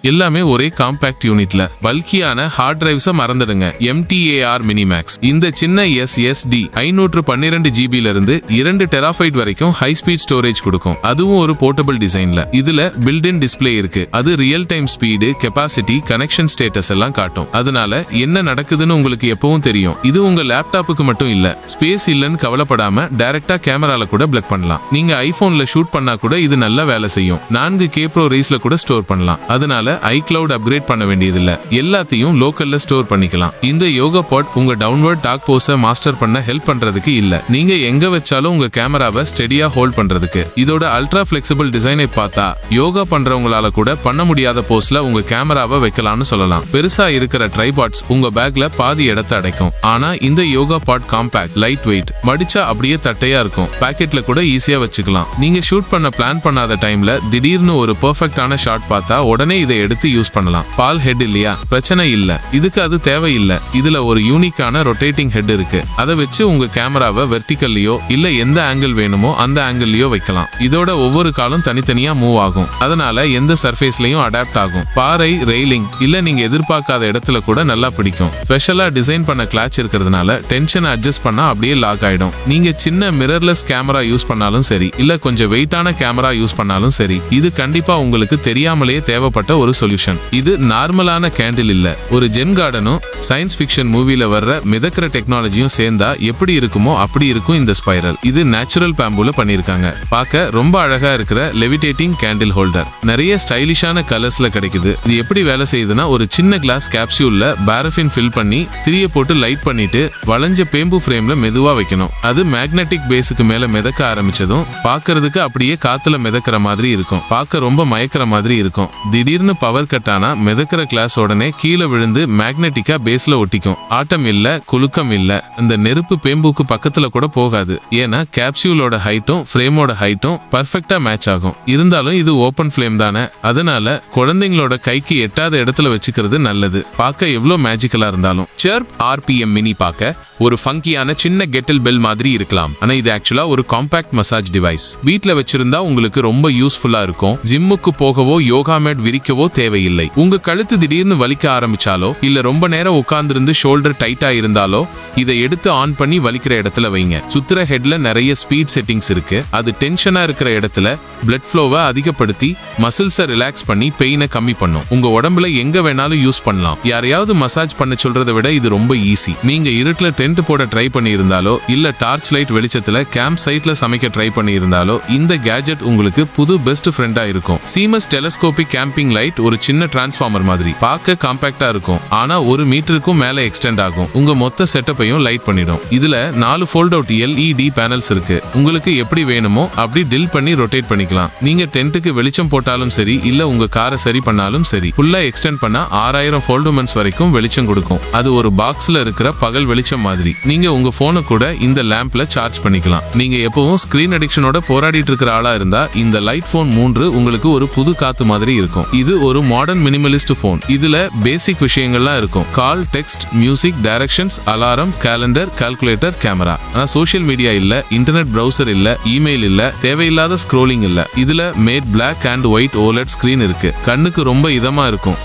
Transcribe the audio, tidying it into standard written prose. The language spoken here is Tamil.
எல்லாமே ஒரே காம்பாக்ட் யூனிட்ல. பல்கியான ஹார்ட் டிரைவ்ஸ மறந்துடுங்க. MTAR மினிமேக்ஸ் இந்த சின்ன SSD 512 GB இருந்து 2 டெராபைட் வரைக்கும் ஹை ஸ்பீட் ஸ்டோரேஜ் கொடுக்கும். அதுவும் ஒரு போர்ட்டபிள் டிசைன்ல. இதுல பில்ட்-இன் டிஸ்ப்ளே இருக்கு. அது real time speed, capacity, connection status எல்லாம் காட்டும். அதனால என்ன நடக்குதுன்னு உங்களுக்கு எப்பவும் தெரியும். இது உங்க லேப்டாப்புக்கு மட்டும் இல்ல. ஸ்பேஸ் இல்லன்னு கவலைப்படாம டைரக்டா கேமரால கூட பிளக் பண்ணலாம். நீங்க ஐபோன்ல ஷூட் பண்ணா கூட இது நல்லா வேலை செய்யும். 4K Pro ரேஸ்ல கூட ஸ்டோர் பண்ணலாம். அதனால iCloud அப்கிரேட் பண்ண வேண்டியதில்ல. எல்லாத்தையும் லோக்கல்ல ஸ்டோர் பண்ணிக்கலாம். இந்த யோகா பாட் உங்க டவுன்வர்ட் டாக் போஸ மாஸ்டர் பண்ண ஹெல்ப் பண்றதுக்கு இல்ல. நீங்க எங்க வச்சாலும் உங்க கேமராவை ஸ்டெடியா ஹோல்ட் பண்றதுக்கு. இதோட அல்ட்ரா பிளெக்சிபிள் டிசைனை பார்த்தா யோகா பண்றவங்களால கூட பண்ண முடியாத போஸ்ல உங்க கேமராவை வைக்கலாம்னு சொல்லலாம். பெருசா இருக்கிற ட்ரைபாட்ஸ் உங்க பேக்ல பாதி இடத்தை அடைக்கும். ஆனா இந்த யோகா பாட் காம்பாக்ட், லைட் வெயிட், மடிச்சா அப்படியே தட்டையா இருக்கும். பாக்கெட்ல கூட ஈஸியா வச்சுக்கலாம். நீங்க ஷூட் பண்ண பிளான் பண்ணாத டைம்ல திடீர்னு ஒரு பெர்ஃபெக்ட்டான ஷாட் பார்த்தா உடனே இதை எடுத்து யூஸ் பண்ணலாம். பால் ஹெட் இல்லையா? பிரச்சனை இல்ல. இதுக்கு அது தேவையில்லை. இதுல ஒரு யூனிக்கான ரொட்டேட்டிங் ஹெட் இருக்கு. அதை வச்சு உங்க கேமராவை வெர்டிகல்லையோ இல்ல எந்த ஆங்கிள் வேணுமோ அந்த ஆங்கிள்லயோ வைக்கலாம். இதோட ஒவ்வொரு காலும் தனித்தனியா மூவ் ஆகும். அதனால எந்த சர்ஃபேஸ்லயும் அடாப்ட் ஆகும். பாறை, ரெயிலிங் இல்ல நீங்க எதிர்பார்க்காத இடத்துல கூட நல்லா பிடிக்கும். ஸ்பெஷலா டிசைன் பண்ண கிளாட்ச் இருக்கிறதுனால டென்ஷன் அட்ஜஸ்ட் பண்ணா அப்படியே லாக் ஆயிடும். நீங்க சின்ன மிரர்லெஸ் கேமரா யூஸ் பண்ணாலும் சரி இல்ல கொஞ்சம் வெயிட்டான கேமரா யூஸ் பண்ணாலும் சரி, இது கண்டிப்பா உங்களுக்கு தெரியாமலேயே தேவைப்பட்ட ஒரு சொல்யூஷன். இது நார்மலான கேண்டில் இல்ல. ஒரு ஜென் கார்டனும் சயின்ஸ் ஃபிக்ஷன் மூவில வர்ற மிதக்கிற டெக்னாலஜியும் சேர்ந்தா எப்படி இருக்குமோ அப்படி இருக்கும் இந்த ஸ்பைரல். இது நேச்சுரல் பேம்பூல பண்ணிருக்காங்க. பார்க்க ரொம்ப அழகா இருக்கிற லெவிடேட்டிங் கேண்டில் ஹோல்டர். நிறைய ஸ்டைலிஷான கலர்ஸ்ல கிடைக்குது. இது எப்படி வேலை செய்யுதுன்னா, ஒரு சின்ன கிளாஸ் கேப்சூல்ல பாரஃபின் ஃபில் பண்ணி திரிய போட்டு லைட் பண்ணிட்டு வளைஞ்ச பேம்பு ஃப்ரேம்ல மெதுவா வைக்கணும். அது மேக்னெட்டிக் பேஸுக்கு மேல மிதக்க ஆரம்பிச்சதும் பார்க்கிறதுக்கு அப்படியே காத்துல மிதக்கிற மாதிரி இருக்கும். பார்க்க ரொம்ப மயக்கிற மாதிரி இருக்கும். திடீர்னு பவர் கட் ஆனா மிதக்கிற கிளாஸ் உடனே கீழே விழுந்து மேக்னெட்டிக்கா பேஸ்ல ஒட்டிக்கும். ஆட்டம் இல்ல, குலுக்கம் இல்ல. இந்த நெருப்பு பேம்புக்கு பக்கத்துல கூட போகாது. ஏன்னா கேப்சூலோட ஹைட்டும் ஃப்ரேமோட ஹைட்டும் பர்ஃபெக்டா மேட்ச் ஆகும். இருந்தாலும் இது ஓபன் ஃப்ளேம் தானே, அதனால குழந்தைங்களோட கைக்கு எட்டாத இடத்துல வச்சுக்கிறது நல்லது. பார்க்க எவ்வளவு மேஜிக்கலா இருந்தாலும். சர்ப் RPM மினி பார்க்க ஒரு ஃபங்கியான சின்ன கெட்டில் பெல் மாதிரி இருக்கலாம். ஆனா இது ஆக்சுவலா ஒரு காம்பாக்ட் மசாஜ் டிவைஸ். வீட்ல வச்சிருந்தா உங்களுக்கு ரொம்ப யூஸ்ஃபுல்லா இருக்கும். ஜிம்முக்கு போகவோ யோகா மேட் விரிக்கவோ தேவையில்லை. உங்க கழுத்து திடீர்னு வலிக்க ஆரம்பிச்சாலோ இல்ல ரொம்ப நேரம் உட்கார்ந்திருந்து ஷோல்டர் டைட்டா இருந்தாலோ இதை எடுத்து ஆன் பண்ணி வலிக்கிற இடத்துல வைங்க. சுத்துற ஹெட்ல நிறைய ஸ்பீட் செட்டிங்ஸ் இருக்கு. அது டென்ஷனா இருக்கிற இடத்துல பிளட் ஃப்ளோவை அதிகப்படுத்தி மசில்ஸை ரிலாக்ஸ் பண்ணி பெயினை கம்மி பண்ணும். உங்க உடம்புல எங்க வேணாலும் யூஸ் பண்ணலாம். யாரையாவது மசாஜ் பண்ண சொல்றதை விட இது ரொம்ப ஈஸி. நீங்க இருட்டுல டென்ட் போட ட்ரை பண்ணி இருந்தாலோ இல்ல டார்ச் லைட் வெளிச்சத்துல கேம்ப் சைட்ல சமைக்க ட்ரை பண்ணி இருந்தாலோ இந்த கேஜெட் உங்களுக்கு புது பெஸ்ட் ஃப்ரெண்டா இருக்கும். சீமஸ் டெலஸ்கோபிக் கேம்பிங் லைட் ஒரு சின்ன டிரான்ஸ்ஃபார்மர் மாதிரி. பார்க்க காம்பாக்டா இருக்கும். ஆனா 1 மீட்டருக்கும் மேல எக்ஸ்டெண்ட் ஆகும். உங்க மொத்த செட்டப்பையும் லைட் பண்ணிடும். இதுல 4 ஃபோல்ட் அவுட் LED பேனல்ஸ் இருக்கு. உங்களுக்கு எப்படி வேணுமோ அப்படி டில் பண்ணி ரொட்டேட் பண்ணிக்கலாம். நீங்க டென்ட்டுக்கு வெளிச்சம் போட்டாலும் சரி இல்ல உங்க காரை சரி பண்ணாலும் சரி, ஃபுல்லா எக்ஸ்டெண்ட் பண்ணா 6000 ஃபோல்டுமென்ட்ஸ் வரைக்கும் வெளிச்சம் கொடுக்கும். அது ஒரு பாக்ஸ்ல இருக்கிற பகல் வெளிச்சம் மாதிரி. நீங்க உங்க போனை கூட இந்த லேம்ப்ல சார்ஜ் பண்ணிக்கலாம். நீங்க எப்பவும் ஸ்கிரீன் அடிக்ஷனோட போராடிட்டு இருக்கிற ஆளா இருந்தா இந்த லைட் போன் 3 உங்களுக்கு ஒரு புது காத்து மாதிரி இருக்கும். இது ஒரு மாடர்ன் மினிமலிஸ்ட் போன். இதுல பேசிக் விஷயங்கள்லாம் இருக்கும். Call, text, music, directions, alarm, calendar, calculator, camera. ஆனா சோஷியல் மீடியா இல்ல, இன்டர்நெட் பிரவுசர் இல்ல, இமெயில் இல்ல, தேவையில்லாத ஸ்க்ரோலிங் இல்ல. இதுல matte black and white OLED screen இருக்கு. கண்ணுக்கு ரொம்ப இதமா இருக்கும்.